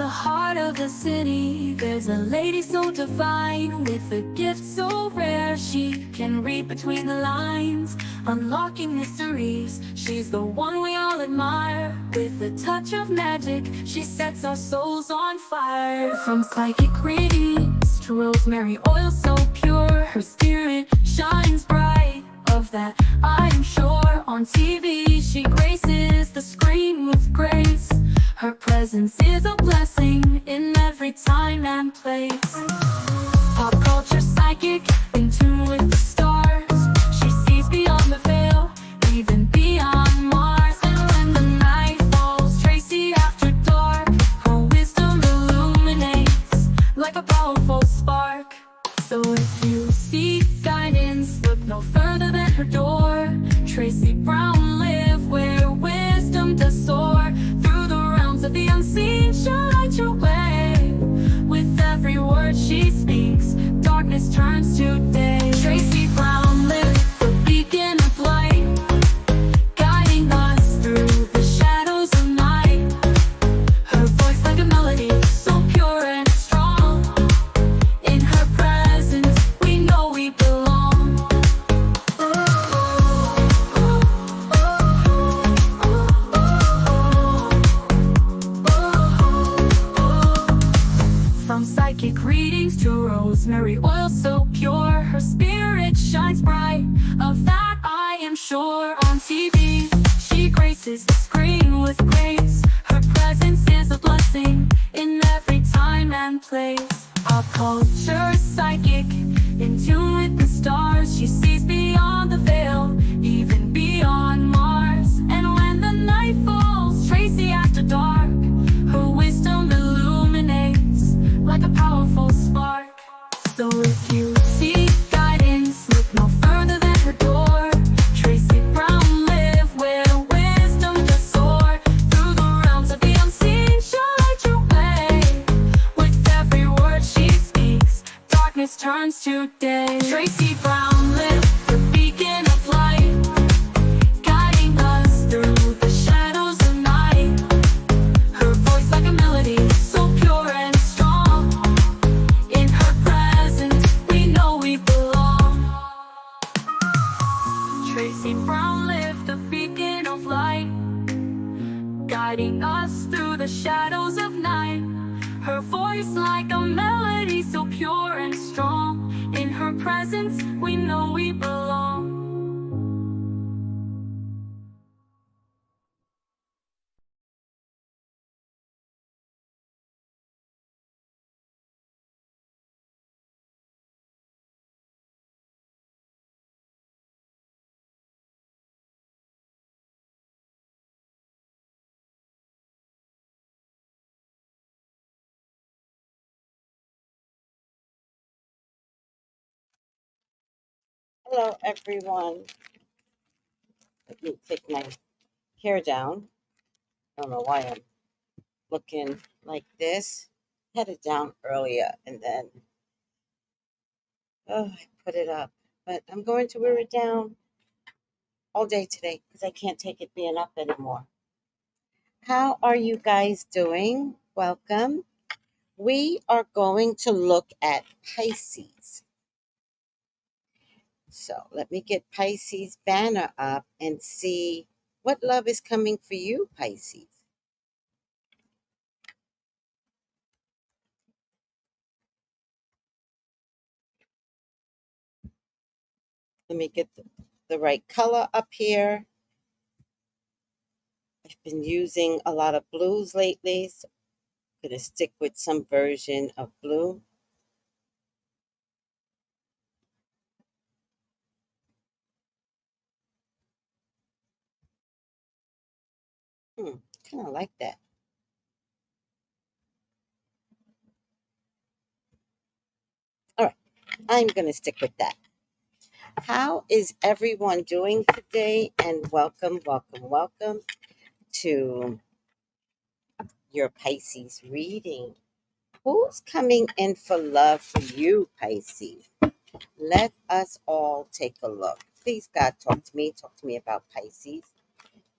the heart of the city, there's a lady so divine, with a gift so rare. She can read between the lines, unlocking mysteries. She's the one we all admire. With a touch of magic, she sets our souls on fire. From psychic readings to rosemary oil so pure, her spirit shines bright. Of that I am sure. On TV she graces the screen with grace. Her presence is a blessing in every time and place. Pop culture psychic, in tune with the stars. She sees beyond the veil, even beyond Mars. And when the night falls, Tracy after dark, her wisdom illuminates like a powerful spark. So if you seek guidance, look no further than her door. Tracy Brown live where wisdom does soar. Through the realms of the unseen, she'll light your way. With every word she speaks, darkness turns to day. Tracy Brown live, the beacon of light, guiding us through the shadows of night. Her voice like a melody, so pure and strong. In her presence, we know we belong. From psychic readings to rosemary oil so pure, her spirit shines bright. Of that I am sure. On TV, she graces the screen with grace. Her presence is a blessing in every time and place. Pop culture psychic, in tune with the stars. She sees beyond the veil, even beyond Mars. And when the night falls, Tracy after dark, her wisdom illuminates like a powerful spark. So if you seek guidance, look no further than her door. Tracy Brown live where wisdom does soar. Through the realms of the unseen, she'll light your way. With every word she speaks, darkness turns to day. Tracy Brown live, the beacon of light, guiding us through the shadows of night. Her voice like a melody, so pure and strong. In her presence, we know we belong. Tracy Brown live, the beacon of light, guiding us through the shadows of night. Her voice like a melody, so pure and strong. In her presence, we know we belong. Hello, everyone. Let me take my hair down. I don't know why I'm looking like this. Had it down earlier and then I put it up. But I'm going to wear it down all day today because I can't take it being up anymore. How are you guys doing? Welcome. We are going to look at Pisces. So let me get Pisces banner up and see what love is coming for you, Pisces. Let me get the right color up here. I've been using a lot of blues lately, so I'm going to stick with some version of blue. Kind of like that. All right, I'm going to stick with that. How is everyone doing today? And welcome, welcome, welcome to your Pisces reading. Who's coming in for love for you, Pisces? Let us all take a look. Please, God, talk to me. Talk to me about Pisces.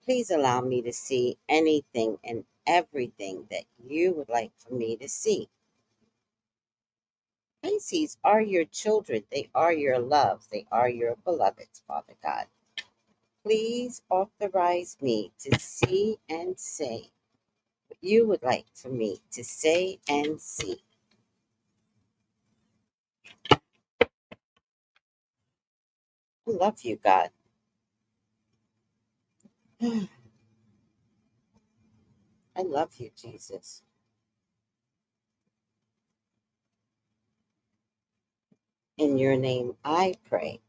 Please allow me to see anything and everything that you would like for me to see. Pisces are your children. They are your love. They are your beloveds, Father God. Please authorize me to see and say what you would like for me to say and see. I love you, God. I love you, Jesus. In your name I pray.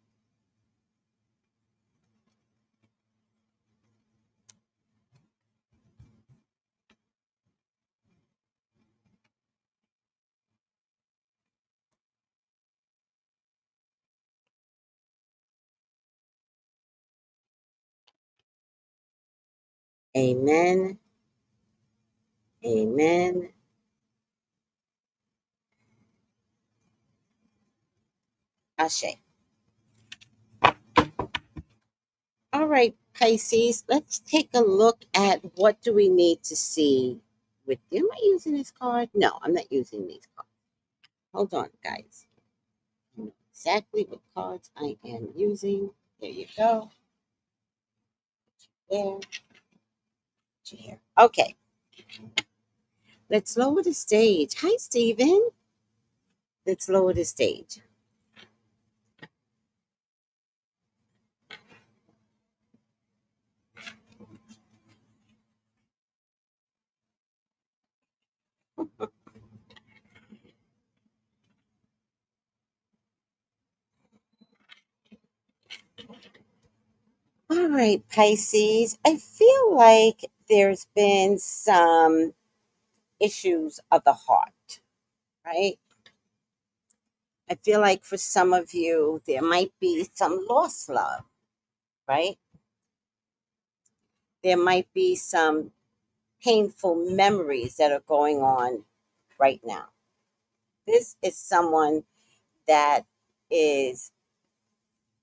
Amen. Amen. Ashe. All right, Pisces, let's take a look at what do we need to see with you. Am I using this card? No, I'm not using these cards. Hold on, guys. I know exactly what cards I am using. There you go. There. Here. Okay, let's lower the stage. Hi, Stephen. Let's lower the stage. All right, Pisces. I feel like there's been some issues of the heart, right? I feel like for some of you, there might be some lost love, right? There might be some painful memories that are going on right now. This is someone that is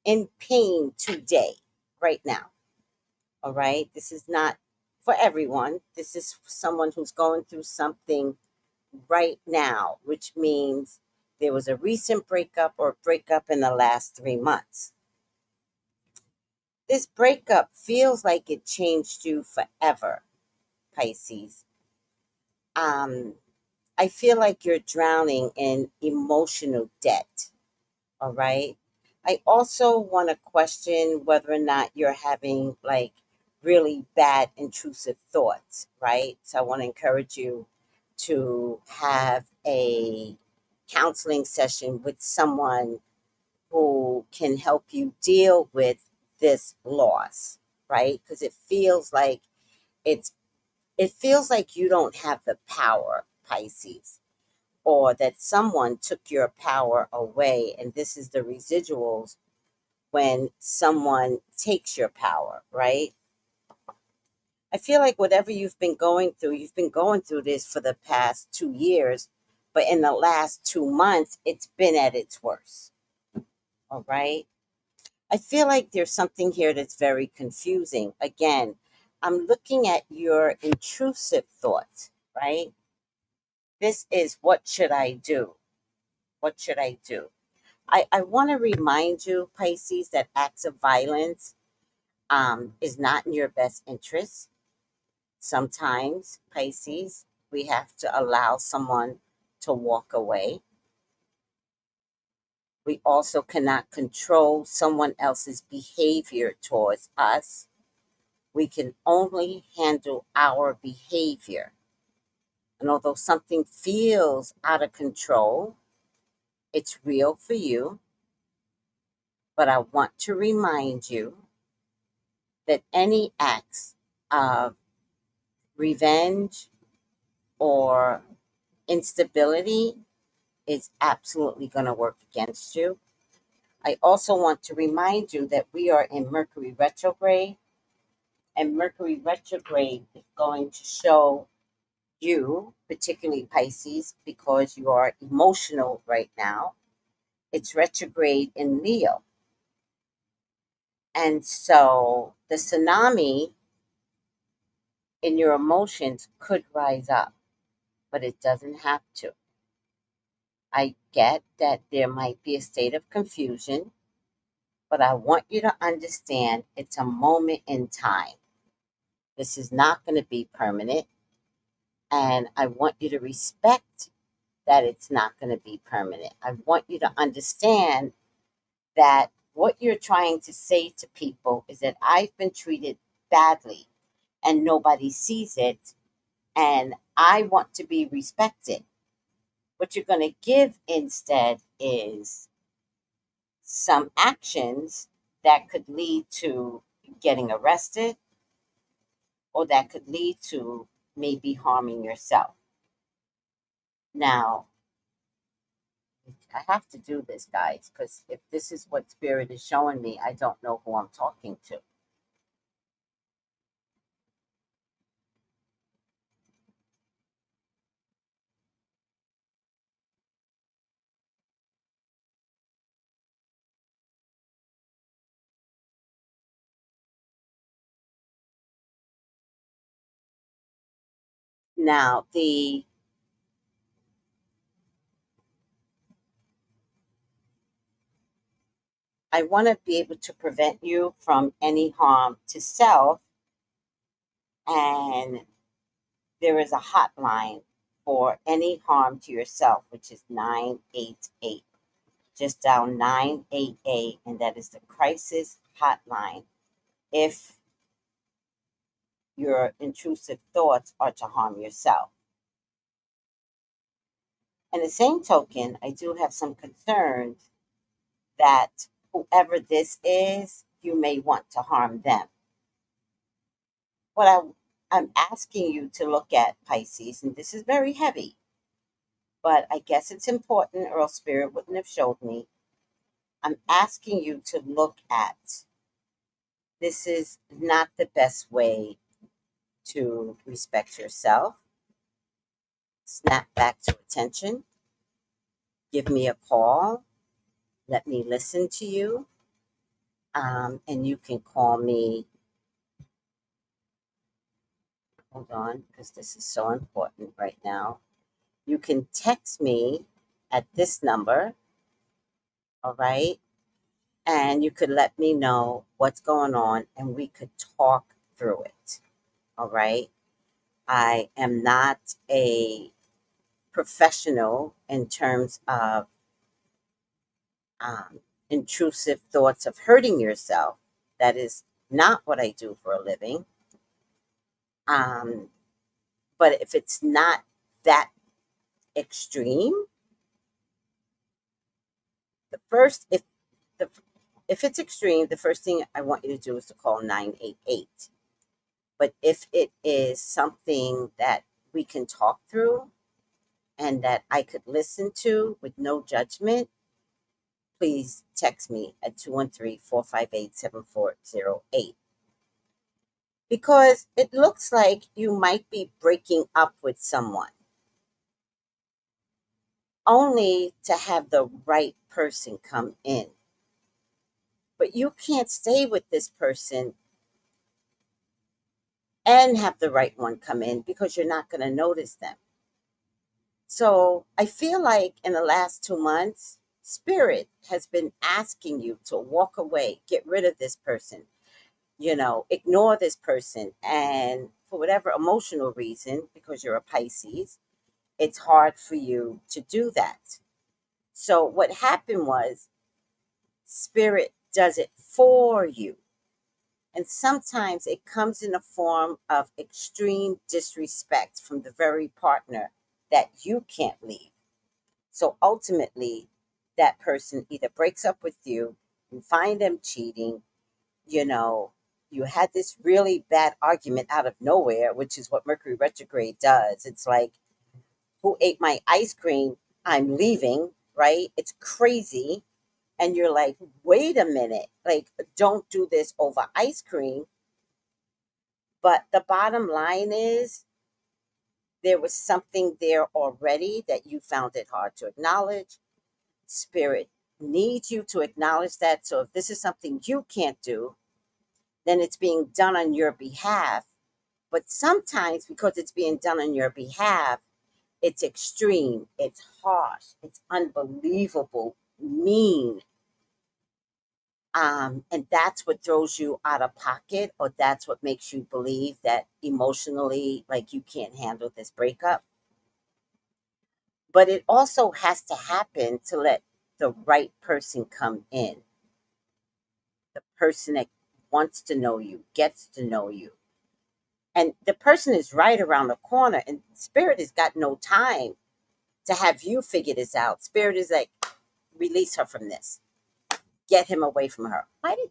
in pain today, right now. All right. This is not for everyone. This is someone who's going through something right now, which means there was a recent breakup or breakup in the last 3 months. This breakup feels like it changed you forever, Pisces. Um, I feel like you're drowning in emotional debt. All right. I also want to question whether or not you're having like really bad intrusive thoughts, right? So I want to encourage you to have a counseling session with someone who can help you deal with this loss, right? Because it's it feels like you don't have the power, Pisces, or that someone took your power away, and this is the residuals when someone takes your power, right? I feel like whatever you've been going through this for the past 2 years, but in the last 2 months, it's been at its worst. All right. I feel like there's something here that's very confusing. Again, I'm looking at your intrusive thoughts, right? This is what should I do? What should I do? I want to remind you, Pisces, that acts of violence is not in your best interest. Sometimes, Pisces, we have to allow someone to walk away. We also cannot control someone else's behavior towards us. We can only handle our behavior. And although something feels out of control, it's real for you. But I want to remind you that any acts of revenge or instability is absolutely going to work against you. I also want to remind you that we are in Mercury retrograde, and Mercury retrograde is going to show you, particularly Pisces, because you are emotional right now. It's retrograde in Leo. And so the tsunami in your emotions could rise up, but it doesn't have to. I get that there might be a state of confusion, but I want you to understand it's a moment in time. This is not going to be permanent, and I want you to respect that it's not going to be permanent. I want you to understand that what you're trying to say to people is that I've been treated badly and nobody sees it, and I want to be respected. What you're going to give instead is some actions that could lead to getting arrested or that could lead to maybe harming yourself. Now, I have to do this, guys, because if this is what spirit is showing me, I don't know who I'm talking to. Now, the I want to be able to prevent you from any harm to self, and there is a hotline for any harm to yourself, which is 988. Just dial 988, and that is the crisis hotline if your intrusive thoughts are to harm yourself. In the same token, I do have some concerns that whoever this is, you may want to harm them. What I'm asking you to look at, Pisces, and this is very heavy, but I guess it's important or else Spirit wouldn't have showed me. I'm asking you to look at this is not the best way to respect yourself. Snap back to attention. Give me a call. Let me listen to you. And you can call me. Hold on, because this is so important right now. You can text me at this number, all right? And you could let me know what's going on and we could talk through it, all right? I am not a professional in terms of um, intrusive thoughts of hurting yourself. That is not what I do for a living. Um, but if it's not that extreme, the first the if it's extreme, the first thing I want you to do is to call 988. But if it is something that we can talk through and that I could listen to with no judgment, please text me at 213-458-7408. Because it looks like you might be breaking up with someone only to have the right person come in. But you can't stay with this person and have the right one come in because you're not going to notice them. So I feel like in the last 2 months, Spirit has been asking you to walk away, get rid of this person, ignore this person. And for whatever emotional reason, because you're a Pisces, it's hard for you to do that. So what happened was Spirit does it for you. And sometimes it comes in a form of extreme disrespect from the very partner that you can't leave. So ultimately, that person either breaks up with you, you find them cheating, you know, you had this really bad argument out of nowhere, which is what Mercury retrograde does. It's like, who ate my ice cream? I'm leaving, right? It's crazy. And you're like, wait a minute, like, don't do this over ice cream. But the bottom line is, there was something there already that you found it hard to acknowledge. Spirit needs you to acknowledge that. So if this is something you can't do, then it's being done on your behalf. But sometimes, because it's being done on your behalf, it's extreme, it's harsh, it's unbelievable, mean. And that's what throws you out of pocket, or that's what makes you believe that emotionally, like you can't handle this breakup. But it also has to happen to let the right person come in, the person that wants to know you, gets to know you. And the person is right around the corner, and spirit has got no time to have you figure this out. Spirit is like, release her from this, get him away from her. Why did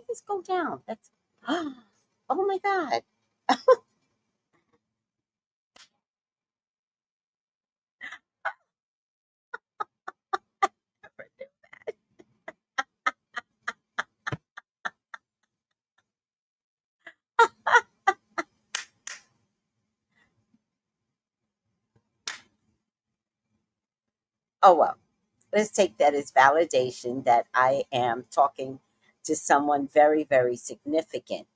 this go down? That's, oh my God. Oh, well, let's take that as validation that I am talking to someone very, very significant.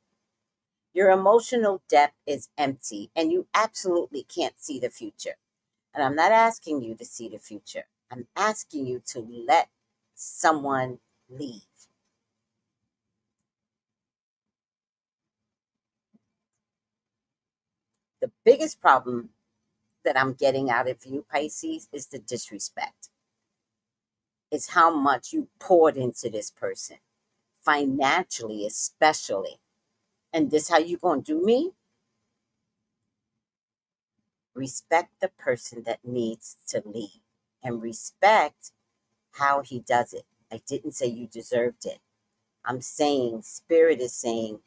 Your emotional depth is empty and you absolutely can't see the future. And I'm not asking you to see the future, I'm asking you to let someone leave. The biggest problem that I'm getting out of you, Pisces, is the disrespect. It's how much you poured into this person, financially, especially. And this how you gonna do me? Respect the person that needs to leave and respect how he does it. I didn't say you deserved it. I'm saying spirit is saying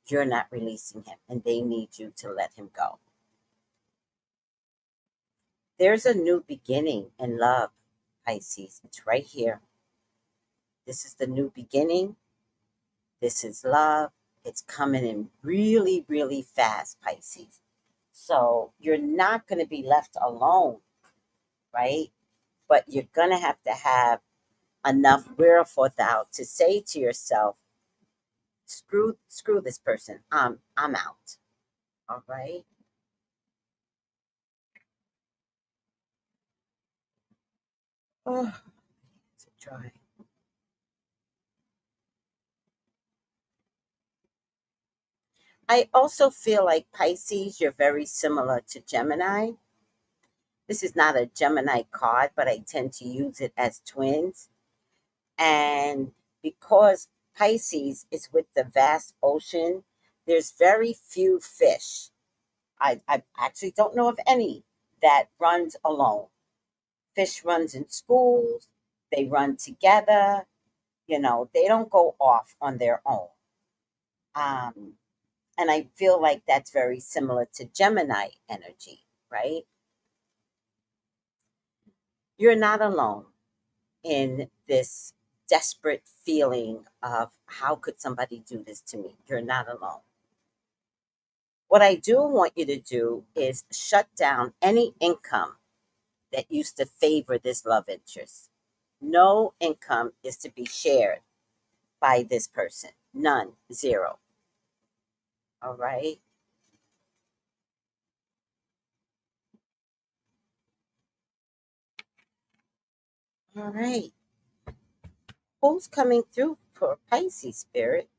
you're not releasing him and they need you to let him go. There's a new beginning in love, Pisces. It's right here. This is the new beginning. This is love. It's coming in really, really fast, Pisces. So you're not going to be left alone, right? But you're going to have enough wherewithal to say to yourself, screw this person. I'm out. All right. Oh, it's a dry. I also feel like Pisces, you're very similar to Gemini. This is not a Gemini card, but I tend to use it as twins. And because Pisces is with the vast ocean, there's very few fish. I actually don't know of any that runs alone. Fish runs in schools, they run together, they don't go off on their own. Um, and I feel like that's very similar to Gemini energy, right? You're not alone in this desperate feeling of how could somebody do this to me? You're not alone. What I do want you to do is shut down any income that used to favor this love interest. No income is to be shared by this person. None. Zero. All right. All right. Who's coming through for Pisces spirit?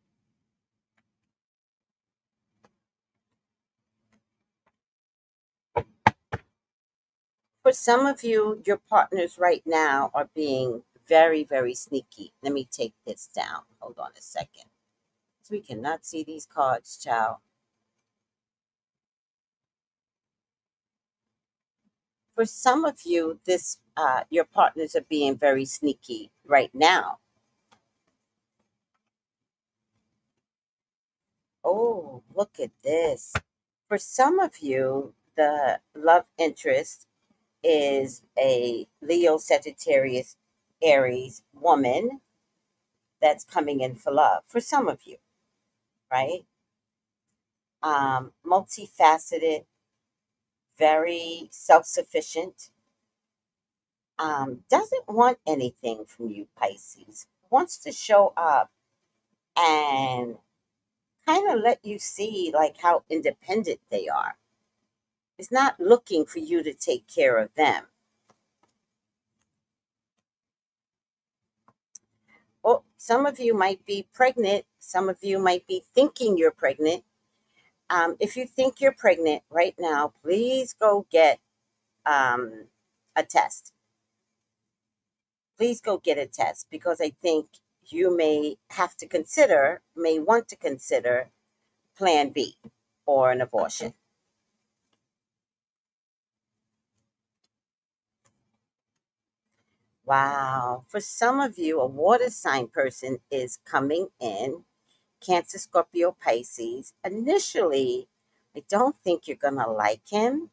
For some of you, your partners right now are being very, very sneaky. Let me take this down. Hold on a second. So we cannot see these cards, child. For some of you, this your partners are being very sneaky right now. Oh, look at this. For some of you, the love interest is a Leo, Sagittarius, Aries woman that's coming in for love. For some of you, right? Multifaceted, very self sufficient, doesn't want anything from you, Pisces. Wants to show up and kind of let you see like how independent they are. It's not looking for you to take care of them. Well, some of you might be pregnant. Some of you might be thinking you're pregnant. If you think you're pregnant right now, please go get a test. Please go get a test because I think you may want to consider Plan B or an abortion. Wow. For some of you, a water sign person is coming in. Cancer, Scorpio, Pisces. Initially, I don't think you're going to like him.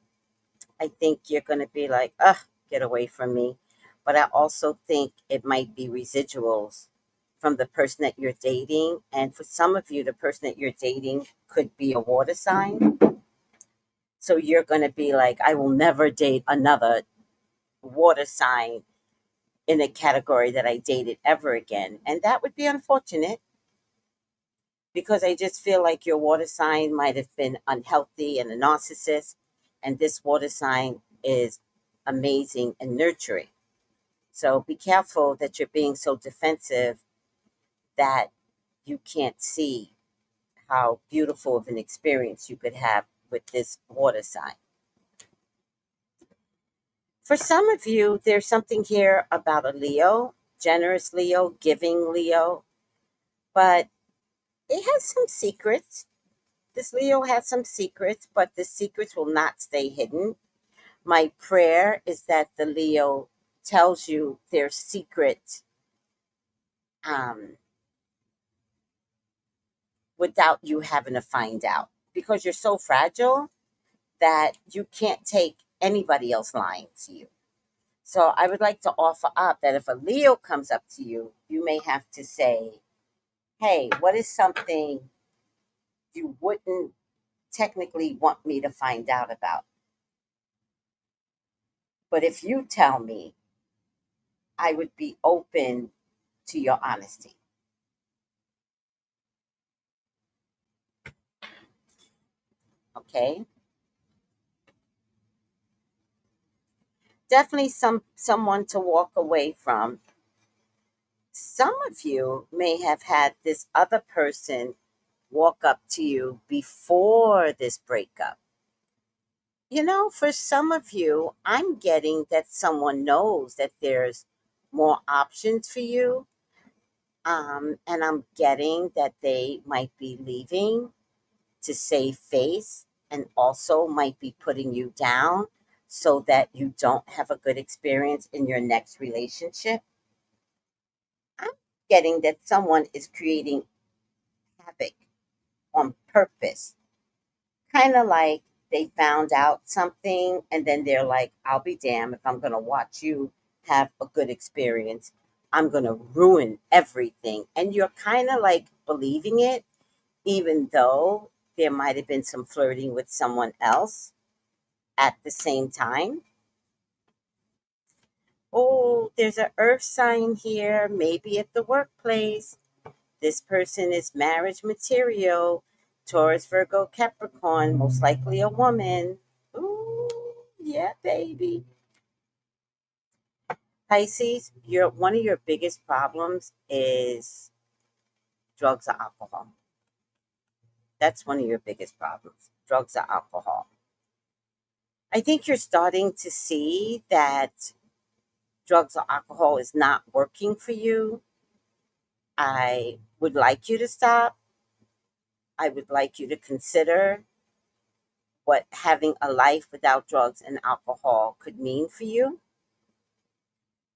I think you're going to be like, ugh, get away from me. But I also think it might be residuals from the person that you're dating. And for some of you, the person that you're dating could be a water sign. So you're going to be like, I will never date another water sign in a category that I dated ever again. And that would be unfortunate because I just feel like your water sign might have been unhealthy and a narcissist. And this water sign is amazing and nurturing. So be careful that you're being so defensive that you can't see how beautiful of an experience you could have with this water sign. For some of you, there's something here about a Leo, generous Leo, giving Leo, but it has some secrets. This Leo has some secrets, but the secrets will not stay hidden. My prayer is that the Leo tells you their secret um, without you having to find out because you're so fragile that you can't take anybody else lying to you. So I would like to offer up that if a Leo comes up to you, you may have to say, hey, what is something you wouldn't technically want me to find out about? But if you tell me, I would be open to your honesty. Okay? Definitely someone to walk away from. Some of you may have had this other person walk up to you before this breakup. For some of you, I'm getting that someone knows that there's more options for you. And I'm getting that they might be leaving to save face and also might be putting you down so that you don't have a good experience in your next relationship. I'm getting that someone is creating havoc on purpose, kind of like they found out something and then they're like, I'll be damned if I'm going to watch you have a good experience. I'm going to ruin everything. And you're kind of like believing it, even though there might have been some flirting with someone else at the same time. Oh, there's an earth sign here, maybe at the workplace. This person is marriage material. Taurus, Virgo, Capricorn, most likely a woman. Ooh, yeah, baby. Pisces, one of your biggest problems is drugs or alcohol. That's one of your biggest problems, drugs or alcohol. I think you're starting to see that drugs or alcohol is not working for you. I would like you to stop. I would like you to consider what having a life without drugs and alcohol could mean for you.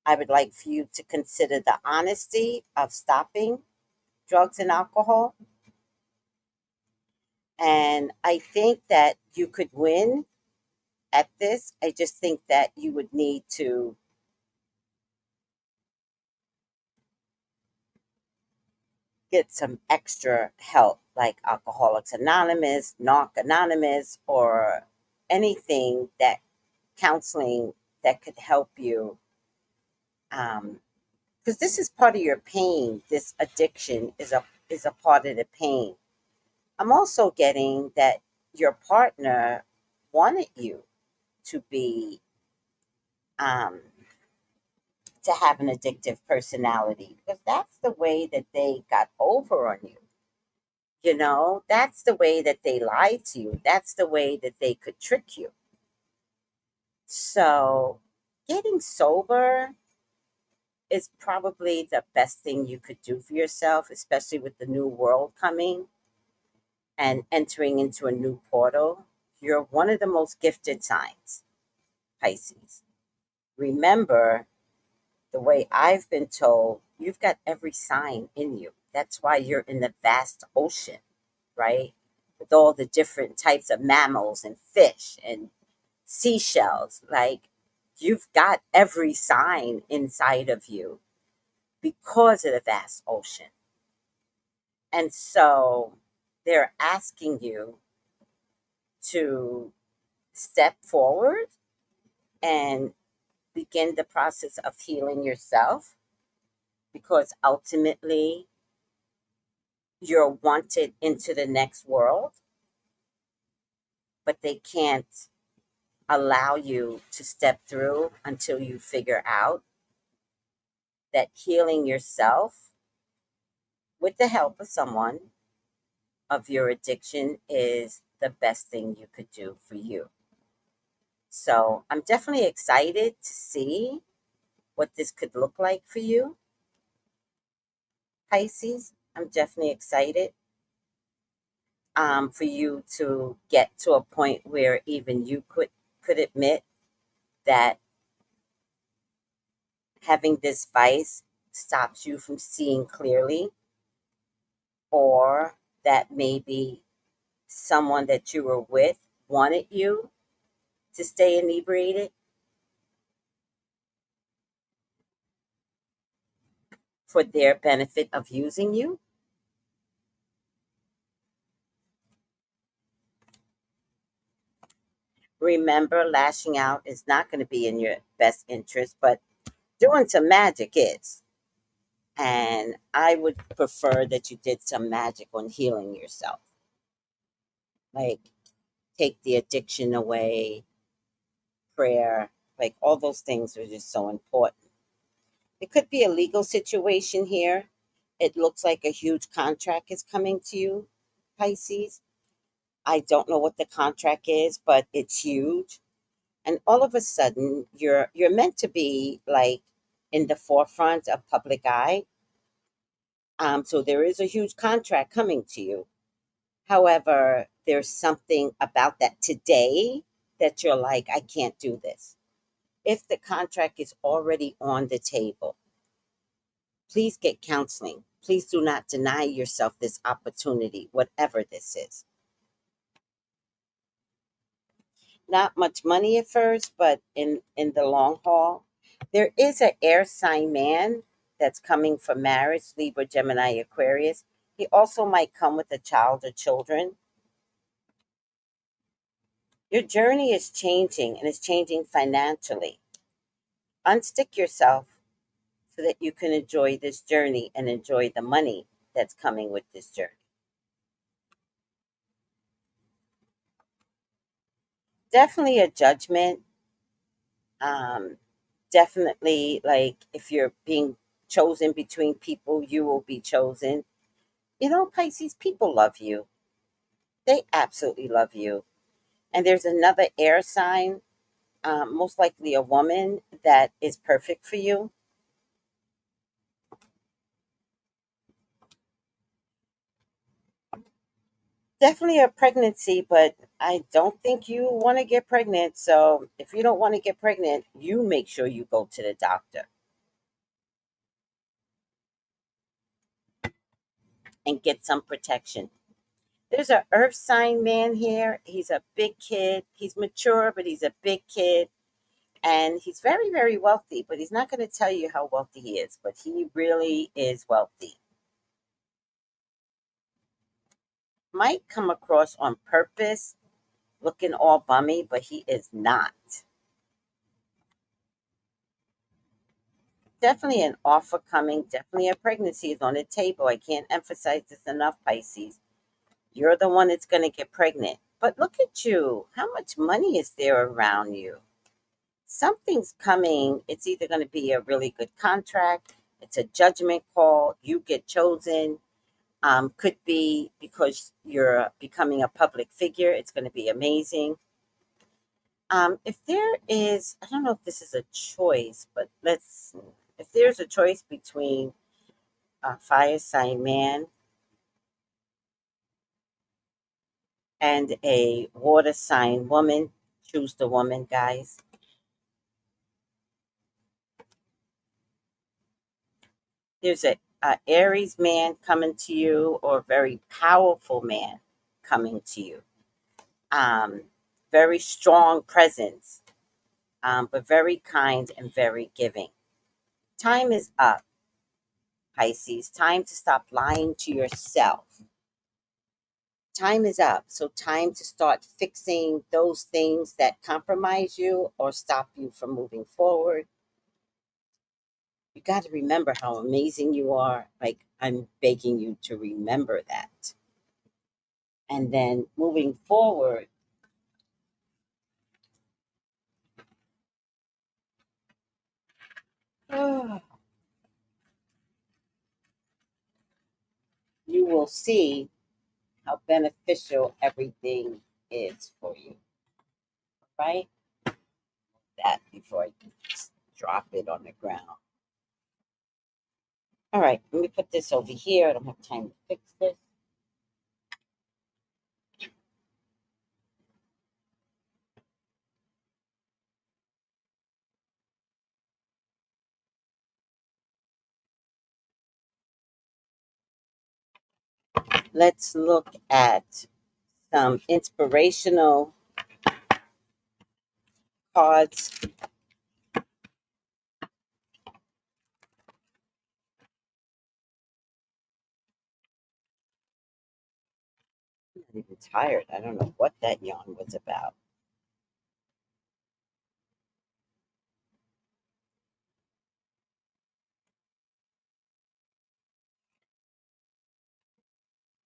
I would like for you to consider the honesty of stopping drugs and alcohol. And I think that you could win at this. I just think that you would need to get some extra help, like Alcoholics Anonymous, Narc Anonymous, or anything that counseling that could help you. Because this is part of your pain. This addiction is a part of the pain. I'm also getting that your partner wanted you to be um, to have an addictive personality because that's the way that they got over on you. You know, that's the way that they lied to you. That's the way that they could trick you. So, getting sober is probably the best thing you could do for yourself, especially with the new world coming and entering into a new portal. You're one of the most gifted signs, Pisces. Remember, the way I've been told, you've got every sign in you. That's why you're in the vast ocean, right? With all the different types of mammals and fish and seashells. Like, you've got every sign inside of you because of the vast ocean. And so they're asking you to step forward and begin the process of healing yourself because ultimately you're wanted into the next world, but they can't allow you to step through until you figure out that healing yourself with the help of someone of your addiction is the best thing you could do for you. So I'm definitely excited to see what this could look like for you, Pisces. I'm definitely excited for you to get to a point where even you could admit that having this vice stops you from seeing clearly, or that maybe someone that you were with wanted you to stay inebriated for their benefit of using you. Remember, lashing out is not going to be in your best interest, but doing some magic is. And I would prefer that you did some magic on healing yourself. Like, take the addiction away, prayer, like all those things are just so important. It could be a legal situation here. It looks like a huge contract is coming to you, Pisces. I don't know what the contract is, but it's huge. And all of a sudden, you're meant to be like in the forefront of public eye. So there is a huge contract coming to you. However, there's something about that today that you're like, I can't do this. If the contract is already on the table, please get counseling. Please do not deny yourself this opportunity, whatever this is. Not much money at first, but in the long haul, there is an air sign man that's coming for marriage, Libra, Gemini, Aquarius. He also might come with a child or children. Your journey is changing and it's changing financially. Unstick yourself so that you can enjoy this journey and enjoy the money that's coming with this journey. Definitely a judgment. Um, Definitely, like, if you're being chosen between people, you will be chosen. You know, Pisces, people love you. They absolutely love you. And there's another air sign, most likely a woman, that is perfect for you. Definitely a pregnancy, but I don't think you want to get pregnant. So if you don't want to get pregnant, you make sure you go to the doctor and get some protection. There's a earth sign man here. He's a big kid. He's mature, but he's a big kid. And he's very, very wealthy, but he's not going to tell you how wealthy he is, but he really is wealthy. Might come across on purpose, looking all bummy, but he is not. Definitely an offer coming, definitely a pregnancy is on the table. I can't emphasize this enough, Pisces. You're the one that's going to get pregnant. But look at you. How much money is there around you? Something's coming. It's either going to be a really good contract, it's a judgment call, you get chosen. Could be because you're becoming a public figure. It's going to be amazing. If there is, I don't know if this is a choice, but if there's a choice between a fire sign man and a water sign woman, choose the woman, guys. There's a Aries man coming to you, or a very powerful man coming to you. Um, Very strong presence, but very kind and very giving. Time is up, Pisces. Time to stop lying to yourself. Time is up. So, time to start fixing those things that compromise you or stop you from moving forward. You got to remember how amazing you are. Like, I'm begging you to remember that. And then moving forward, you will see how beneficial everything is for you, right? That before I just drop it on the ground. All right, let me put this over here. I don't have time to fix this. Let's look at some inspirational cards. I'm not even tired. I don't know what that yarn was about.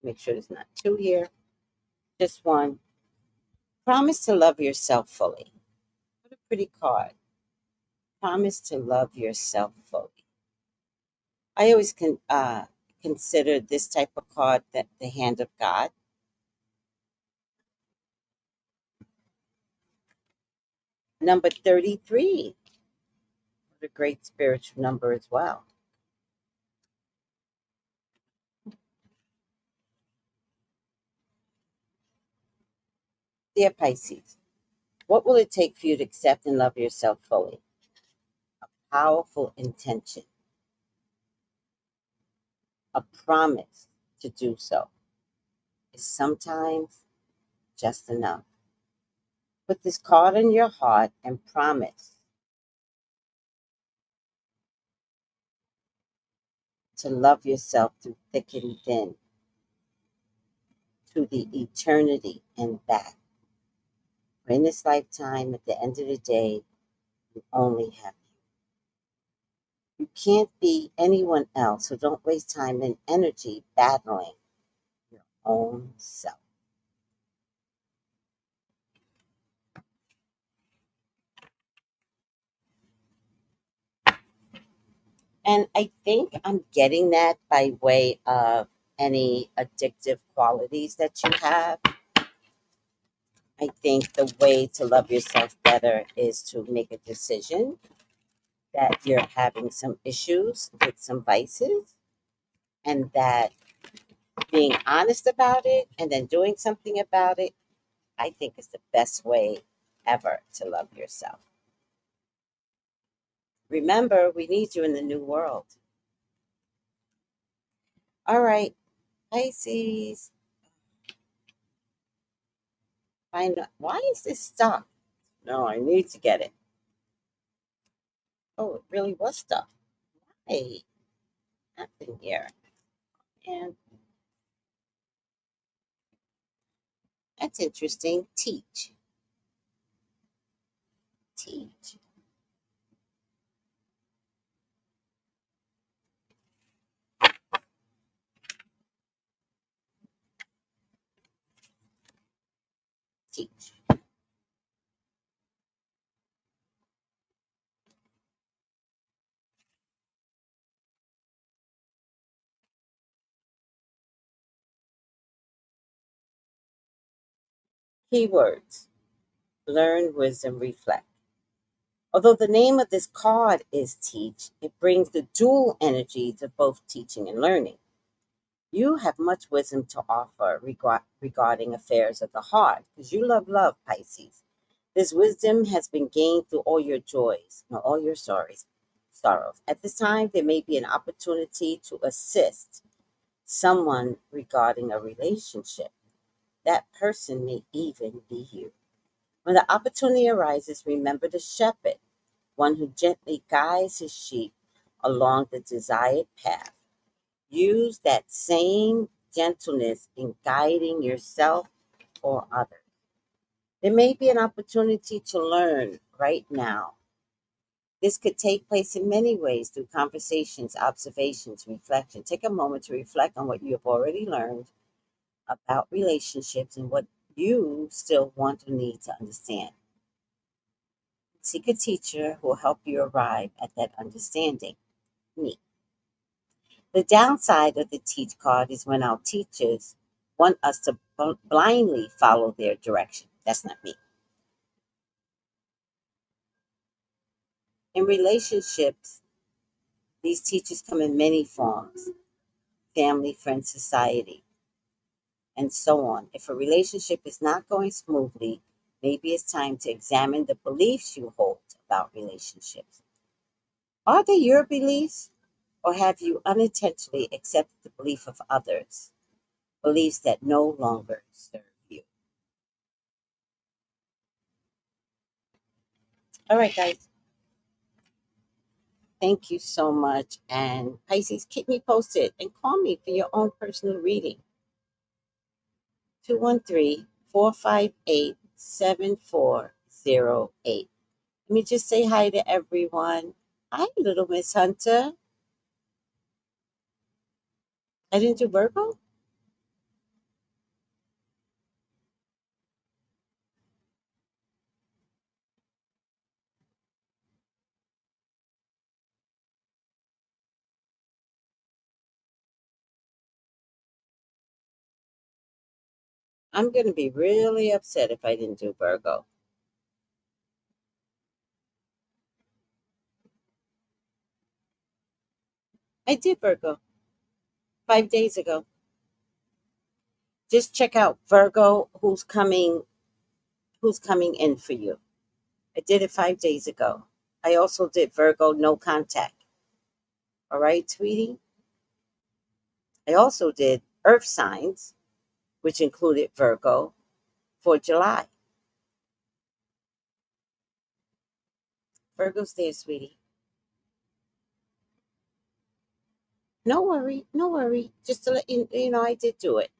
Make sure there's not two here, just one. Promise to love yourself fully. What a pretty card. Promise to love yourself fully. I always consider this type of card that the hand of God. Number 33. What a great spiritual number as well. Dear Pisces, what will it take for you to accept and love yourself fully? Powerful intention, a promise to do so is sometimes just enough. Put this card in your heart and promise to love yourself through thick and thin, to the eternity and back. In this lifetime, at the end of the day, you only have you. You can't be anyone else, so don't waste time and energy battling your own self. And I think I'm getting that by way of any addictive qualities that you have. I think the way to love yourself better is to make a decision that you're having some issues with some vices, and that being honest about it and then doing something about it, I think is the best way ever to love yourself. Remember, we need you in the new world. All right, Pisces. Find out, why is this stuck? No, I need to get it. Oh, it really was stuck. Hey, nothing here. And that's interesting. Teach. Teach. teach. Keywords: learn, wisdom, reflect. Although the name of this card is teach, it brings the dual energies of both teaching and learning. You have much wisdom to offer regarding affairs of the heart, because you love, Pisces. This wisdom has been gained through all your joys, no, all your sorrows. At this time, there may be an opportunity to assist someone regarding a relationship. That person may even be you. When the opportunity arises, remember the shepherd, one who gently guides his sheep along the desired path. Use that same gentleness in guiding yourself or others. There may be an opportunity to learn right now. This could take place in many ways through conversations, observations, reflection. Take a moment to reflect on what you have already learned about relationships and what you still want or need to understand. Seek a teacher who will help you arrive at that understanding. Me. The downside of the teach card is when our teachers want us to blindly follow their direction. That's not me. In relationships, these teachers come in many forms: family, friends, society, and so on. If a relationship is not going smoothly, maybe it's time to examine the beliefs you hold about relationships. Are they your beliefs, or have you unintentionally accepted the belief of others, beliefs that no longer serve you? All right, guys. Thank you so much. And Pisces, keep me posted and call me for your own personal reading. 213-458-7408. Let me just say hi to everyone. Hi, little Miss Hunter. I didn't do Virgo? I'm going to be really upset if I didn't do Virgo. I did Virgo 5 days ago. Just check out Virgo, who's coming in for you. I did it 5 days ago. I also did Virgo no contact. All right, sweetie? I also did Earth signs, which included Virgo, for July. Virgo's there, sweetie. No worry, no worry. Just to let you know, I did do it.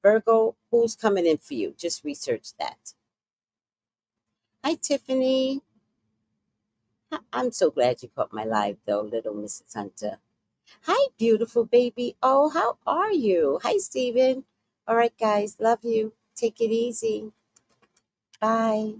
Virgo, who's coming in for you? Just research that. Hi, Tiffany. I'm so glad you caught my live, though, little Mrs. Hunter. Hi, beautiful baby. Oh, how are you? Hi, Steven. All right, guys. Love you. Take it easy. Bye.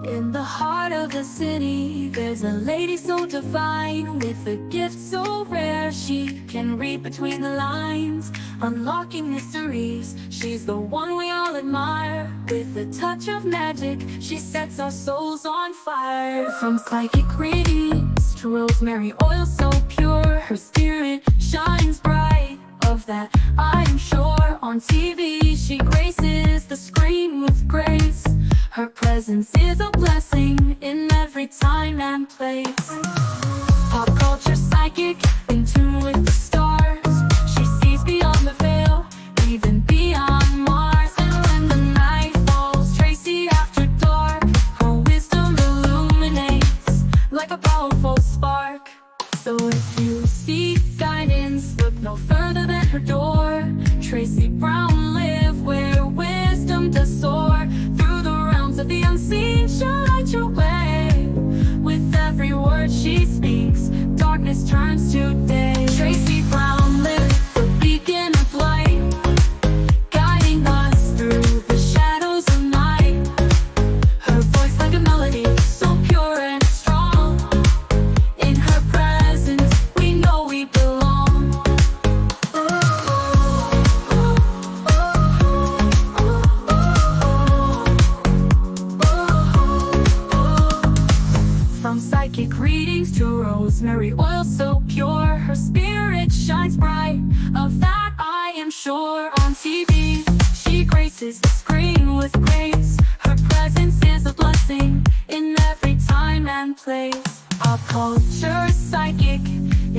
In the heart of the city, there's a lady so divine, with a gift so rare she can read between the lines, unlocking mysteries. She's the one we all admire. With a touch of magic, she sets our souls on fire. From psychic readings to rosemary oil so pure, her spirit shines bright. Of that I am sure. On TV she graces the screen with grace. Her presence is a blessing in every time and place. Pop culture psychic, in tune with the stars. She sees beyond the veil, even beyond Mars. And when the night falls, Tracy after dark, her wisdom illuminates like a powerful spark. So if you seek guidance, look no further than her door. Tracy Brown live where wisdom does soar. Through the realms of the unseen, she'll light your way. With every word she speaks, darkness turns to day. Tracy Brown lit the beacon of light, guiding us through the shadows of night. Her voice like a melody, so pure and strong. In her presence, we know we belong. From psychic readings to rosemary oil so pure, her spirit shines bright, of that I am sure. On TV, she graces the screen with grace. Her presence is a blessing in every time and place. Pop culture psychic,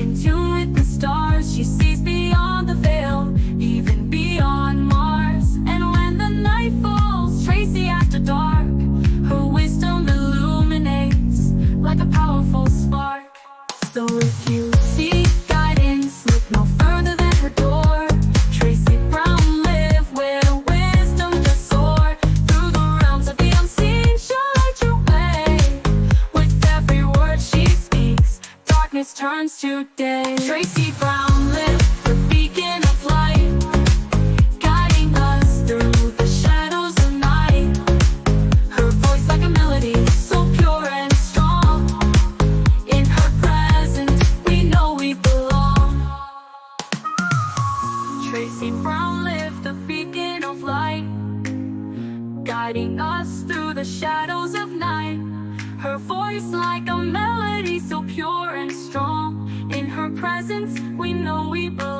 in tune with the stars. She sees beyond the veil, even beyond Mars. And when the night falls, Tracy after dark, her wisdom illuminates like a powerful spark. So if you seek guidance, look no further than her door. Tracy Brown live where wisdom does soar. Through the realms of the unseen, she'll light your way. With every word she speaks, darkness turns to day. Tracy Brown live the beacon of light, guiding us through the shadows of night. Her voice like a melody, so pure and strong. In her presence, we know we belong. Tracy Brown lived the beacon of light, guiding us through the shadows of night. Her voice like a melody, so pure and strong. In her presence, we know we belong.